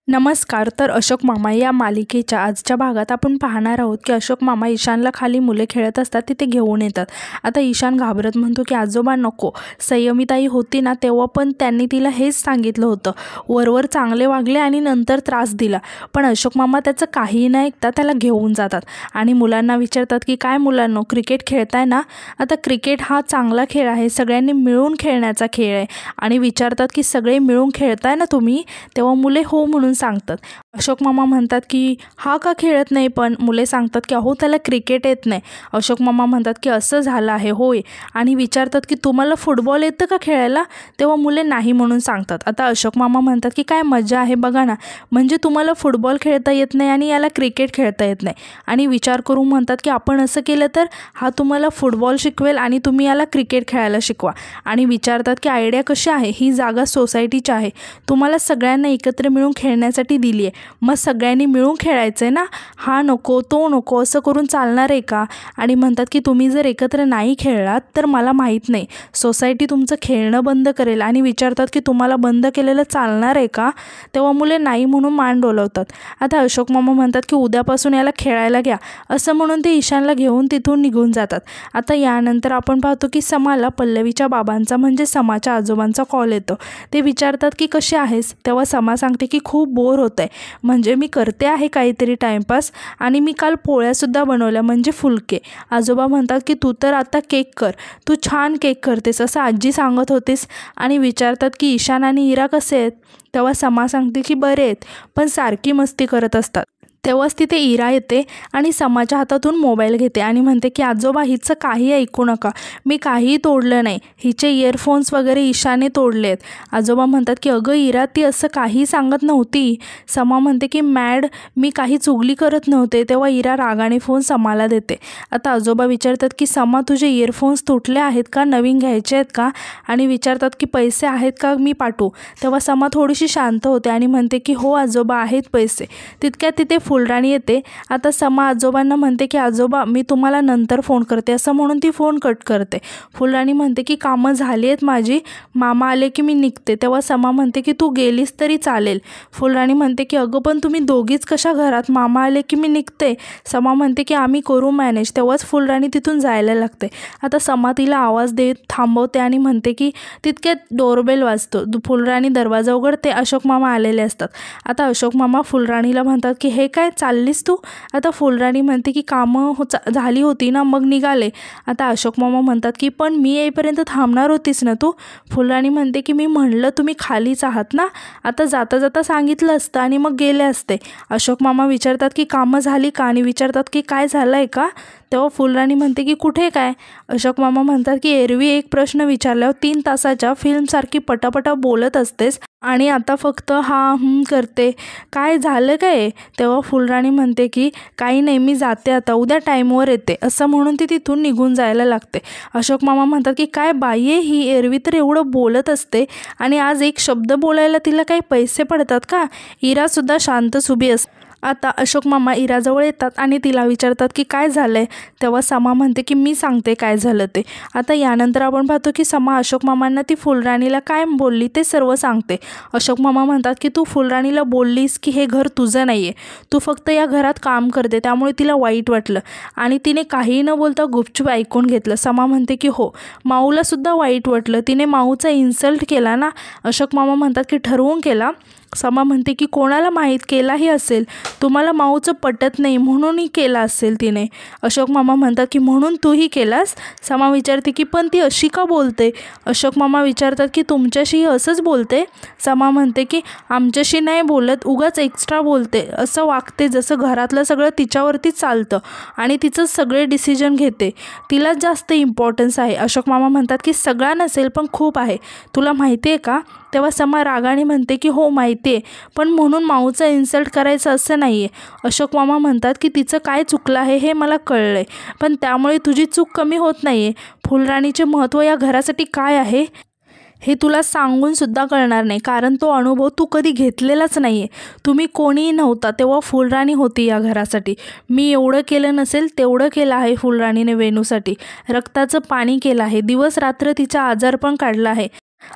नमस्कार. तर अशोक मामा या मालिकेच्या आजच्या भागात आपण पाहणार आहोत की अशोक मामा ईशानला खाली मुले खेळत असतात तिथे घेऊन येतात. आता ईशान घाबरत म्हणतो की आजोबा नको. संयमीताई होती ना तेव्हा पण त्यांनी तिला हेच सांगितलं होतं. वरवर चांगले वागले आणि नंतर त्रास दिला. पण अशोक मामा त्याचं काहीही न ऐकता त्याला घेऊन जातात आणि मुलांना विचारतात की काय मुलांनो, क्रिकेट खेळताय ना? आता क्रिकेट हा चांगला खेळ आहे, सगळ्यांनी मिळून खेळण्याचा खेळ आहे. आणि विचारतात की सगळे मिळून खेळताय ना तुम्ही? तेव्हा मुले हो म्हणून सांगतात. अशोक मामा म्हणतात की हा का खेळत नाही? पण मुले सांगतात की अहो त्याला क्रिकेट येत नाही. अशोक मामा म्हणतात की असं झालं आहे होय. आणि विचारतात की तुम्हाला फुटबॉल येतं का खेळायला? तेव्हा मुले नाही म्हणून सांगतात. आता अशोक मामा म्हणतात की काय मजा आहे बघा ना, म्हणजे तुम्हाला फुटबॉल खेळता येत नाही आणि याला क्रिकेट खेळता येत नाही. आणि विचार करून म्हणतात की आपण असं केलं तर हा तुम्हाला फुटबॉल शिकवेल आणि तुम्ही याला क्रिकेट खेळायला शिकवा. आणि विचारतात की आयडिया कशी आहे? ही जागा सोसायटीची आहे, तुम्हाला सगळ्यांना एकत्र मिळून खेळण्यासाठी दिली आहे, मग सगळ्यांनी मिळून खेळायचं आहे ना. हा नको तो नको असं करून चालणार आहे का? आणि म्हणतात की तुम्ही जर एकत्र नाही खेळलात तर मला माहीत नाही, सोसायटी तुमचं खेळणं बंद करेल. आणि विचारतात की तुम्हाला बंद केलेलं चालणार आहे का? तेव्हा मुले नाही म्हणून मान डोलवतात. आता अशोक मामा म्हणतात की उद्यापासून याला खेळायला घ्या असं म्हणून ते ईशानला घेऊन तिथून निघून जातात. आता यानंतर आपण पाहतो की समाला पल्लवीच्या बाबांचा म्हणजे समाच्या आजोबांचा कॉल येतो. ते विचारतात की कशी आहेस? तेव्हा समा सांगते की खूप बोर होत आहे, म्हणजे मी करते आहे काहीतरी टाईमपास आणि मी काल पोळ्यासुद्धा बनवल्या म्हणजे फुलके. आजोबा म्हणतात की तू तर आता केक कर, तू छान केक करतेस असं आजी सांगत होतीस. आणि विचारतात की ईशान आणि इरा कसे आहेत? तेव्हा समा सांगते की बरे आहेत, पण सारखी मस्ती करत असतात. तेव्हाच तिथे इरा येते आणि समाच्या हातातून मोबाईल घेते आणि म्हणते की आजोबा हिचं काही ऐकू नका, मी काहीही तोडलं नाही, हिचे इयरफोन्स वगैरे ईशाने तोडले आहेत. आजोबा म्हणतात की अगं इरा, ती असं काही सांगत नव्हती. समा म्हणते की मॅड, मी काही चुगली करत नव्हते. तेव्हा इरा रागाने फोन समाला देते. आता आजोबा विचारतात की समा, तुझे इयरफोन्स तुटले आहेत का? नवीन घ्यायचे आहेत का? आणि विचारतात की पैसे आहेत का मी पाठवू? तेव्हा समा थोडीशी शांत होते आणि म्हणते की हो आजोबा, आहेत पैसे. तितक्यात तिथे फुलराणी येते. आता समा आजोबांना म्हणते की आजोबा मी तुम्हाला नंतर फोन करते असं म्हणून ती फोन कट करते. फुलराणी म्हणते की कामं झाली आहेत माझी, मामा आले की मी निघते. तेव्हा समा म्हणते की तू गेलीस तरी चालेल. फुलराणी म्हणते की अगं पण तुम्ही दोघीच कशा घरात? मामा आले की मी निघते. समा म्हणते की आम्ही करू मॅनेज. तेव्हाच फुलराणी तिथून जायला लागते. आता समा तिला आवाज देत थांबवते आणि म्हणते की तितक्यात डोरबेल वाजतो. फुलराणी दरवाजा उघडते, अशोक मामा आलेले असतात. आता अशोक मामा फुलराणीला म्हणतात की हे काय चाललीस तू? आता फुलराणी म्हणते की कामं झाली होती ना मग निघाले. आता अशोक मामा म्हणतात की पण मी येईपर्यंत थांबणार होतीस ना तू? फुलराणी म्हणते की मी म्हणलं तुम्ही खालीच आहात ना, आता जाता जाता सांगितलं असतं आणि मग गेले असते. अशोक मामा विचारतात की कामं झाली का? आणि विचारतात की काय झालं आहे का? तेव्हा फुलराणी म्हणते की कुठे काय? अशोक मामा म्हणतात की एरवी एक प्रश्न विचारल्यावर 3 तासाच्या फिल्मसारखी पटापटा बोलत असतेस आणि आता फक्त हा करते, काय झालं काय? तेव्हा फुलराणी म्हणते की काही नाही, मी जाते आता, उद्या टाईमवर येते असं म्हणून ती तिथून निघून जायला लागते. अशोक मामा म्हणतात की काय बाई आहे ही, एरवी तर एवढं बोलत असते आणि आज एक शब्द बोलायला तिला काही पैसे पडतात का? इरासुद्धा शांतच उभी असते. आता अशोक मामा इराजवळ येतात आणि तिला विचारतात की काय झालं आहे? तेव्हा समा म्हणते की मी सांगते काय झालं ते. आता यानंतर आपण पाहतो की समा अशोक मामांना ती फुलराणीला काय बोलली ते सर्व सांगते. अशोक मामा म्हणतात की तू फुलराणीला बोललीस की हे घर तुझं नाही आहे, तू फक्त या घरात काम करते, त्यामुळे तिला वाईट वाटलं आणि तिने काही न बोलता गुपचूप ऐकून घेतलं. समा म्हणते की हो, माऊलासुद्धा वाईट वाटलं, तिने माऊचा इन्सल्ट केला ना? अशोक मामा म्हणतात की ठरवून केला. समा म्हणते की कोणाला माहीत, केलाही असेल, तुम्हाला माऊचं पटत नाही म्हणूनही केला असेल तिने. अशोक मामा म्हणतात की म्हणून तूही केलास? समा विचारते की पण ती अशी का बोलते? अशोक मामा विचारतात की तुमच्याशीही असंच बोलते? समा म्हणते की आमच्याशी नाही बोलत, उगाच एक्स्ट्रा बोलते, असं वागते जसं घरातलं सगळं तिच्यावरतीच चालतं आणि तिचंच सगळे डिसिजन घेते, तिलाच जास्त इम्पॉर्टन्स आहे. अशोक मामा म्हणतात की सगळा नसेल पण खूप आहे, तुला माहिती आहे का? तेव्हा समा रागाने म्हणते की हो माहिती आहे, पण म्हणून माऊचा इन्सल्ट करायचं असं नाही आहे. अशोक मामा म्हणतात की तिचं काय चुकलं आहे हे मला कळलं आहे, पण त्यामुळे तुझी चूक कमी होत नाही आहे. फुलराणीचे महत्त्व या घरासाठी काय आहे हे तुला सांगूनसुद्धा कळणार नाही, कारण तो अनुभव तू कधी घेतलेलाच नाही आहे. तुम्ही कोणीही नव्हता तेव्हा फुलराणी होती या घरासाठी. मी एवढं केलं नसेल तेवढं केलं आहे फुलराणीने वेणूसाठी, रक्ताचं पाणी केलं आहे, दिवस रात्र तिचा आजारपण काढला आहे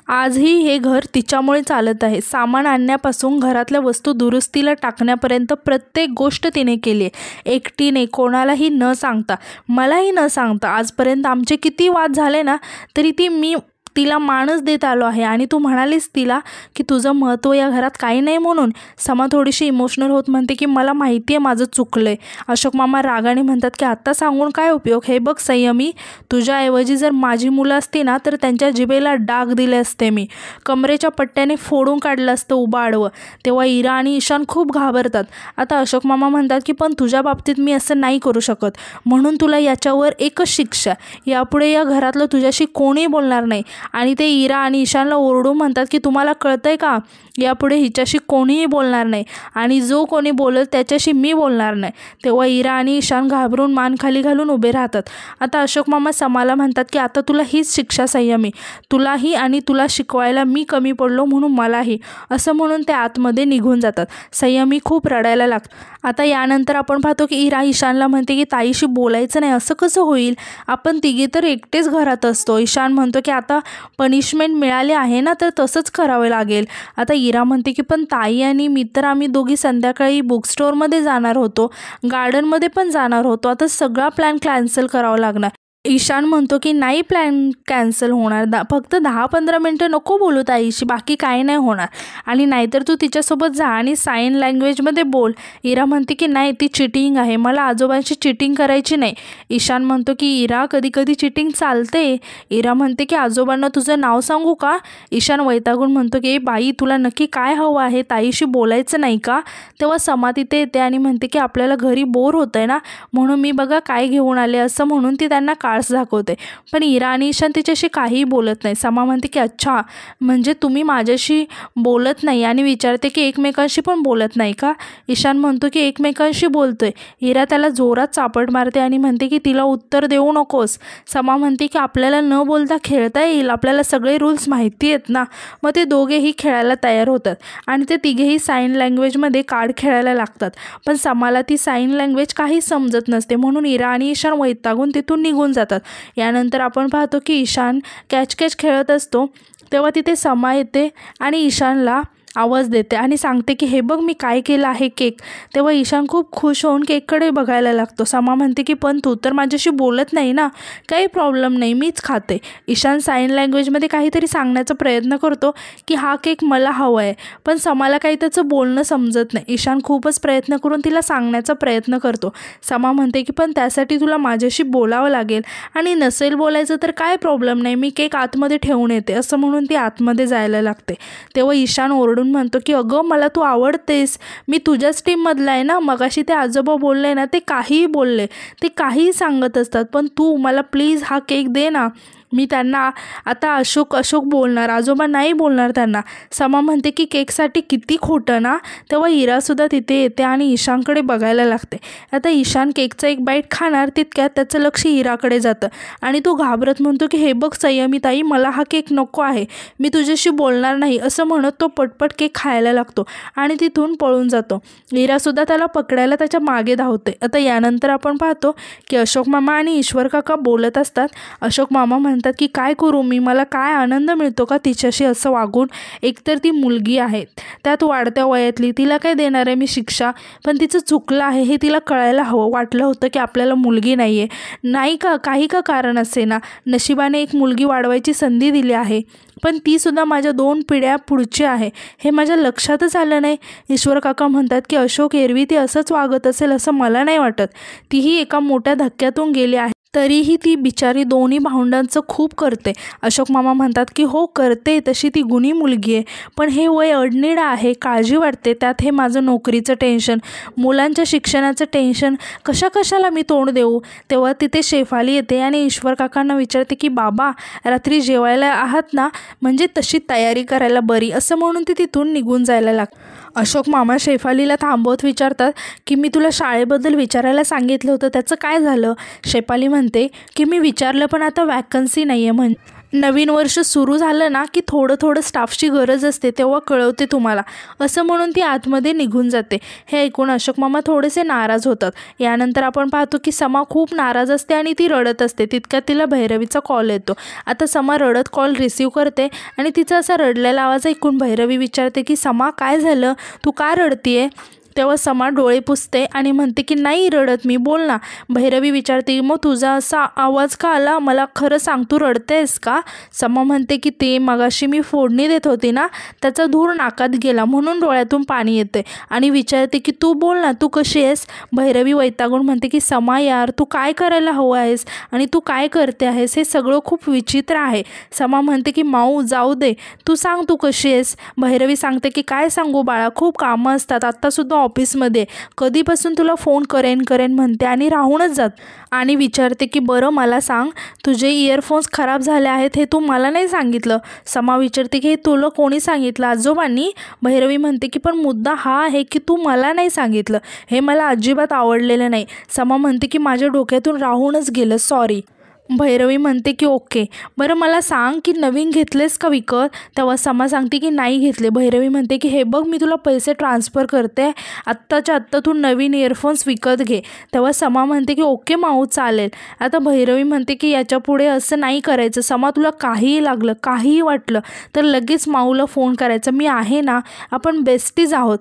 आजही हे घर तिच्यामुळे चालत आहे. सामान आणण्यापासून घरातल्या वस्तू दुरुस्तीला टाकण्यापर्यंत प्रत्येक गोष्ट तिने केली आहे, एकटीने, कोणालाही न सांगता, मलाही न सांगता. आजपर्यंत आमचे किती वाद झाले ना, तरी मी तिला मानच देत आलो आहे. आणि तू म्हणालीस तिला की तुझं महत्त्व या घरात काही नाही म्हणून. समा थोडीशी इमोशनल होत म्हणते की मला माहिती आहे माझं चुकलं आहे. अशोक मामा रागाने म्हणतात की आत्ता सांगून काय उपयोग. हे बघ संयमी, तुझ्याऐवजी जर माझी मुलं असती ना तर त्यांच्या जिभेला डाग दिले असते मी, कमरेच्या पट्ट्याने फोडून काढलं असतं उभं आडवं. तेव्हा इरा आणि ईशान खूप घाबरतात. आता अशोक मामा म्हणतात की पण तुझ्या बाबतीत मी असं नाही करू शकत, म्हणून तुला याच्यावर एकच शिक्षा, यापुढे या घरातलं तुझ्याशी कोणी बोलणार नाही. आणि ते इरा आणि ईशानला ओरडून म्हणतात की तुम्हाला कळतंय का, यापुढे हिच्याशी कोणीही बोलणार नाही आणि जो कोणी बोलेल त्याच्याशी मी बोलणार नाही. तेव्हा इरा आणि ईशान घाबरून मान खाली घालून उभे राहतात. आता अशोक मामा समाला म्हणतात की आता तुला हीच शिक्षा संयमी, तुलाही, आणि तुला शिकवायला मी कमी पडलो म्हणून मलाही, असं म्हणून ते आतमध्ये निघून जातात. संयमी खूप रडायला लागतो. आता यानंतर आपण पाहतो की इरा ईशानला म्हणते की ताईशी बोलायचं नाही, असं कसं होईल, आपण तिघे तर एकटेच घरात असतो. ईशान म्हणतो की आता पनिशमेंट मिळाली आहे ना, तर तसंच करावं लागेल. आता इरा म्हणते की पण ताई आणि मी तर आम्ही दोघी संध्याकाळी बुक स्टोअरमध्ये जाणार होतो, गार्डनमध्ये पण जाणार होतो, आता सगळा प्लॅन कॅन्सल करावा लागणार. ईशान म्हणतो की नाही प्लॅन कॅन्सल होणार, फक्त 10-15 मिनटं नको बोलू ताईशी, बाकी काही नाही होणार, आणि नाहीतर तू तिच्यासोबत जा आणि साईन लँग्वेजमध्ये बोल. इरा म्हणते की नाही, ती चिटिंग आहे, मला आजोबांशी चिटिंग करायची नाही. ईशान म्हणतो की इरा कधी कधी चिटिंग चालते. इरा म्हणते की आजोबांना तुझं नाव सांगू का. ईशान वैतागून म्हणतो की बाई तुला नक्की काय हवं आहे, ताईशी बोलायचं नाही का. तेव्हा समा तिथे येते आणि म्हणते की आपल्याला घरी बोर होतं आहे ना, म्हणून मी बघा काय घेऊन आले, असं म्हणून ती त्यांना कार्ड्स दाखवते. पण इरा आणि ईशान तिच्याशी काहीही बोलत नाही. समा म्हणते की अच्छा, म्हणजे तुम्ही माझ्याशी बोलत नाही, आणि विचारते की एकमेकांशी पण बोलत नाही का. ईशान म्हणतो की एकमेकांशी बोलतोय. इरा त्याला जोरात चापट मारते आणि म्हणते की तिला उत्तर देऊ नकोस. समा म्हणते की आपल्याला न बोलता खेळता येईल, आपल्याला सगळे रूल्स माहिती आहेत ना. मग ते दोघेही खेळायला तयार होतात आणि ते तिघेही साईन लँग्वेजमध्ये कार्ड खेळायला लागतात. पण समाला ती साईन लँग्वेज काही समजत नसते, म्हणून इरा आणि ईशान वैतागून तिथून निघून जातात. यानंतर आपण पाहतो की ईशान कॅच खेळत असतो, तेव्हा तिथे समा येते आणि ईशानला आवाज देते आणि सांगते की हे बघ मी काय केलं आहे, केक. तेव्हा ईशान खूप खुश होऊन केककडे बघायला लागतो. समा म्हणते की पण तू तर माझ्याशी बोलत नाही ना, काही प्रॉब्लेम नाही, मीच खाते. ईशान साईन लँग्वेजमध्ये काहीतरी सांगण्याचा प्रयत्न करतो की हा केक मला हवा आहे, पण समाला काही त्याचं बोलणं समजत नाही. ईशान खूपच प्रयत्न करून तिला सांगण्याचा प्रयत्न करतो. समा म्हणते की पण त्यासाठी तुला माझ्याशी बोलावं लागेल, आणि नसेल बोलायचं तर काय प्रॉब्लेम नाही, मी केक आतमध्ये ठेवून येते, असं म्हणून ती आतमध्ये जायला लागते. तेव्हा ईशान ओरडून म्हणतो की अगं मला तू आवडतेस, मी तुझ्याच टीममधला आहे ना, मगाशी ते आजोबा बोलले ना, ते काहीही बोलले, ते काहीही सांगत असतात, पण तू मला प्लीज हा केक दे ना. मी त्यांना आता अशोक बोलणार, आजोबा नाही बोलणार त्यांना. समा म्हणते की केकसाठी किती खोटं ना. तेव्हा इरासुद्धा तिथे येते आणि ईशानकडे बघायला लागते. आता ईशान केकचा एक बाईट खाणार, तितक्यात त्याचं लक्ष इराकडे जातं आणि तो घाबरत म्हणतो की हे बघ संयमी ताई, मला हा केक नको आहे, मी तुझ्याशी बोलणार नाही, असं म्हणत तो पटपट केक खायला लागतो आणि तिथून पळून जातो. इरासुद्धा त्याला पकडायला त्याच्या मागे धावते. आता यानंतर आपण पाहतो की अशोक मामा आणि ईश्वर काका बोलत असतात. अशोक मामा म्हणतात की काय करू मी, मला काय आनंद मिळतो का तिच्याशी असं वागून, एकतर ती मुलगी आहे, त्यात वाढत्या वयातली, तिला काय देणार आहे मी शिक्षा, पण तिचं चुकलं आहे हे तिला कळायला हवं. वाटलं होतं की आपल्याला मुलगी नाही आहे, नाही का, काही का कारण असे ना, नशिबाने एक मुलगी वाढवायची संधी दिली आहे, पण तीसुद्धा माझ्या 2 पिढ्या पुढची आहे, हे माझ्या लक्षातच आलं नाही. ईश्वर काका म्हणतात की अशोक एरवी ती असंच वागत असेल असं मला नाही वाटत, तीही एका मोठ्या धक्क्यातून गेली आहे, तरीही ती बिचारी दोन्ही भावंडांचं खूप करते. अशोक मामा म्हणतात की हो करते, तशी ती गुणी मुलगी आहे, पण हे वय अडनिडं आहे, काळजी वाटते, त्यात हे माझं नोकरीचं टेन्शन, मुलांच्या शिक्षणाचं टेन्शन, कशाला मी तोंड देऊ. तेव्हा तिथे शेफाली येते आणि ईश्वर काकांना विचारते की बाबा रात्री जेवायला आहात ना, म्हणजे तशी तयारी करायला बरी, असं म्हणून ती तिथून निघून जायला लागते. अशोक मामा शेफालीला थांबवत विचारतात की मी तुला शाळेबद्दल विचारायला सांगितलं होतं, त्याचं काय झालं. शेफाली म्हणते की मी विचारलं पण आता वॅकन्सी नाही आहे, नवीन वर्ष सुरू झालं ना की थोडं थोडं स्टाफची गरज असते, तेव्हा कळवते तुम्हाला, असं म्हणून ती आतमध्ये निघून जाते. हे ऐकून अशोक मामा थोडेसे नाराज होतात. यानंतर आपण पाहतो की समा खूप नाराज असते आणि ती रडत असते. तितक्यात तिला भैरवीचा कॉल येतो. आता समा रडत कॉल रिसीव करते आणि तिचा असा रडलेला आवाज ऐकून भैरवी विचारते की समा, काय झालं, तू का रडतीये? तेव्हा समा डोळे पुसते आणि म्हणते की नाही रडत मी, बोल ना. भैरवी विचारते, मग तुझा असा आवाज का आला, मला खरं सांग, तू रडतेस का? समा म्हणते की ते मगाशी मी फोडणी देत होती ना, त्याचा धूर नाकात गेला म्हणून डोळ्यातून पाणी येते. आणि विचारते की तू बोल ना, तू कशी आहेस? भैरवी वैतागून म्हणते की समा यार, तू काय करायला हवं आहेस आणि तू काय करते आहेस, हे सगळं खूप विचित्र आहे. समा म्हणते की माऊ जाऊ दे, तू सांग तू कशी आहेस? भैरवी सांगते की काय सांगू बाळा, खूप कामं असतात, आत्तासुद्धा ऑफिसमध्ये, कधीपासून तुला फोन करेन म्हणते आणि राहूनच जात. आणि विचारते की बरं मला सांग, तुझे इयरफोन्स खराब झाले आहेत हे तू मला नाही सांगितलं. समा विचारते की हे तुला कोणी सांगितलं, आजोबांनी? भैरवी म्हणते की पण मुद्दा हा आहे की तू मला नाही सांगितलं, हे मला अजिबात आवडलेलं नाही. समा म्हणते की माझ्या डोक्यातून राहूनच गेलं, सॉरी. भैरवी म्हणते की ओके, बरं मला सांग की नवीन घेतलेस का विकत? तेव्हा समा सांगते की नाही घेतले. भैरवी म्हणते की हे बघ, मी तुला पैसे ट्रान्सफर करते, आत्ताच्या आत्ता तू नवीन इयरफोन्स विकत घे. तेव्हा समा म्हणते की ओके माऊ चालेल. आता भैरवी म्हणते की याच्यापुढे असं नाही करायचं समा, तुला काहीही लागलं, काहीही वाटलं तर लगेच माऊला फोन करायचा, मी आहे ना, आपण बेस्टीज आहोत.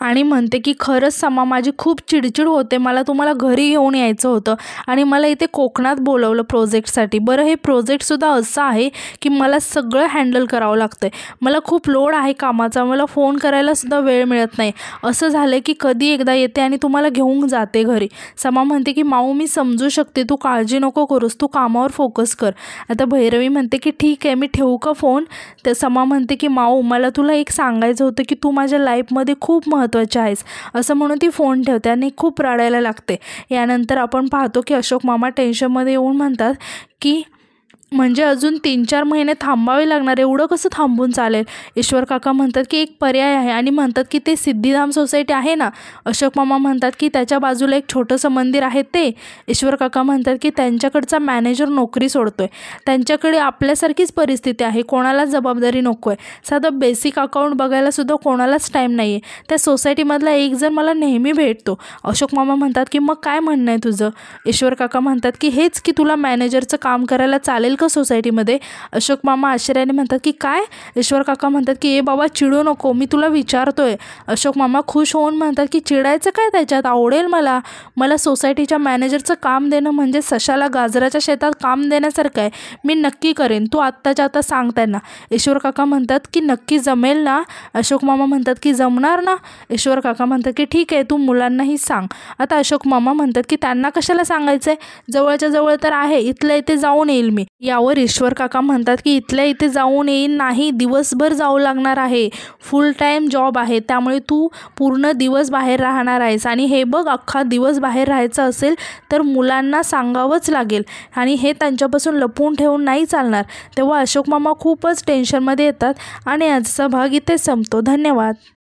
आणि म्हणते की खरंच समा, माझी खूप चिडचिड होते, मला तुम्हाला घरी घेऊन यायचं होतं आणि मला इथे कोकणात बोलवलं प्रोजेक्टसाठी. बरं हे प्रोजेक्टसुद्धा असं आहे की मला सगळं हँडल करावं लागतं आहे, मला खूप लोड आहे कामाचा, मला फोन करायलासुद्धा वेळ मिळत नाही, असं झालं आहे की कधी एकदा येते आणि तुम्हाला घेऊन जाते घरी. समा म्हणते की माऊ मी समजू शकते, तू काळजी नको करूस, तू कामावर फोकस कर. आता भैरवी म्हणते की ठीक आहे, मी ठेवू का फोन? तर समा म्हणते की माऊ मला तुला एक सांगायचं होतं की तू माझ्या लाईफमध्ये खूप महत्त्वाचे आहेस, असं म्हणून ती फोन ठेवते आणि खूप रडायला लागते. यानंतर आपण पाहतो की अशोक मामा टेन्शनमध्ये येऊन म्हणतात की म्हणजे अजून 3-4 महिने थांबावे लागणार, एवढं कसं थांबून चालेल? ईश्वर काका म्हणतात की एक पर्याय आहे आणि म्हणतात की ते सिद्धिधाम सोसायटी आहे ना. अशोक मामा म्हणतात की त्याच्या बाजूला एक छोटंसं मंदिर आहे ते. ईश्वर काका म्हणतात की त्यांच्याकडचा मॅनेजर नोकरी सोडतोय, त्यांच्याकडे आपल्यासारखीच परिस्थिती आहे, कोणालाच जबाबदारी नको आहे, साधं बेसिक अकाउंट बघायलासुद्धा कोणालाच टाईम नाही आहे. त्या सोसायटीमधला एक जण मला नेहमी भेटतो. अशोक मामा म्हणतात की मग काय म्हणणं आहे तुझं? ईश्वर काका म्हणतात की हेच की तुला मॅनेजरचं काम करायला चालेल का सोसायटीमध्ये? अशोक मामा आश्चर्याने म्हणतात की काय? ईश्वर काका म्हणतात की ए बाबा चिडू नको, मी तुला विचारतोय. अशोक मामा खुश होऊन म्हणतात की चिडायचं काय त्याच्यात, आवडेल मला, मला सोसायटीच्या मॅनेजरचं काम देणं म्हणजे सशाला गाजराच्या शेतात काम देण्यासारखं आहे, मी नक्की करेन, तू आत्ताच्या आता सांग त्यांना. ईश्वर काका म्हणतात की नक्की जमेल ना? अशोक मामा म्हणतात की जमणार ना. ईश्वर काका म्हणतात की ठीक आहे, तू मुलांनाही सांग. आता अशोक मामा म्हणतात की त्यांना कशाला सांगायचं आहे, जवळच्या जवळ तर आहे, इथल्या इथे जाऊन येईल मी. यावर ईश्वर काका म्हणतात की इथल्या इथे जाऊन येईन नाही, दिवसभर जाऊ लागणार आहे, फुल टाईम जॉब आहे, त्यामुळे तू पूर्ण दिवस बाहेर राहणार आहेस आणि हे बघ, अख्खा दिवस बाहेर राहायचं असेल तर मुलांना सांगावंच लागेल आणि हे त्यांच्यापासून लपवून ठेवून नाही चालणार. तेव्हा अशोक मामा खूपच टेन्शनमध्ये येतात आणि आजचा भाग इथे संपतो. धन्यवाद.